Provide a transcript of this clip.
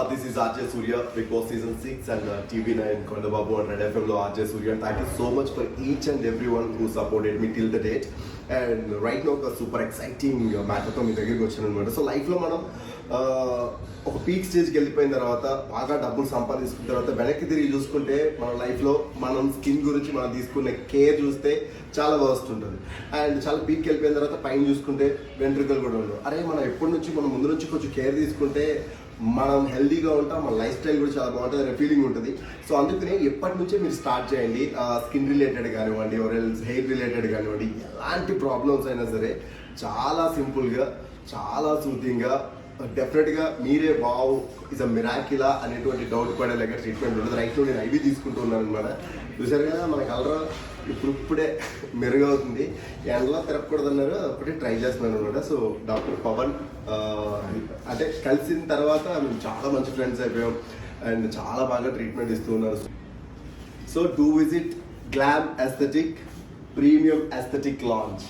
This is RJ Surya, Big Boss Season 6 and TV9 Kondababu and Red FM lo RJ Surya. And thank you so much for each and everyone who supported me till the date. And right now a super exciting matter తో మీ దగ్గరికి వచ్చాను అనమాట. So లైఫ్లో మనం ఒక peak స్టేజ్కి వెళ్ళిపోయిన తర్వాత బాగా డబ్బులు సంపాదించుకున్న తర్వాత వెనక్కి తిరిగి చూసుకుంటే మన లైఫ్లో మనం స్కిన్ గురించి మనం తీసుకునే కేర్ చూస్తే చాలా వర్స్ట్ ఉంటుంది. అండ్ చాలా పీక్కి వెళ్ళిపోయిన తర్వాత పైన చూసుకుంటే వెంట్రుకలు కూడా ఉండవు. అరే మనం ఎప్పటి నుంచి మనం ముందు నుంచి కొంచెం కేర్ తీసుకుంటే మనం హెల్దీగా ఉంటాం, మన లైఫ్ స్టైల్ కూడా చాలా బాగుంటుంది అనే ఫీలింగ్ ఉంటుంది. సో అందుకనే ఎప్పటి నుంచే మీరు స్టార్ట్ చేయండి. స్కిన్ రిలేటెడ్ కానివ్వండి, ఎవరెల్స్ హెయిర్ రిలేటెడ్ కానివ్వండి, ఎలాంటి ప్రాబ్లమ్స్ అయినా సరే చాలా సింపుల్గా, చాలా సూతింగ్గా, డెఫినెట్గా మీరే వావ్ ఇస్ అ మిరాకిలా అనేటువంటి డౌట్ పడేలాగా ట్రీట్మెంట్ ఉంటుంది. రైట్లో నేను ఐవి తీసుకుంటూ ఉన్నాను అనమాట. చూసారు కదా మన కలర్ ఇప్పుడే మెరుగవుతుంది. ఎండలో తిరగకూడదు అన్నారు, ఒకటి ట్రై చేస్తున్నాను అనమాట. సో డాక్టర్ పవన్ అంటే కలిసిన తర్వాత మేము చాలా మంచి ఫ్రెండ్స్ అయిపోయాం అండ్ చాలా బాగా ట్రీట్మెంట్ ఇస్తూ ఉన్నారు. So do visit glam aesthetic premium aesthetic launch.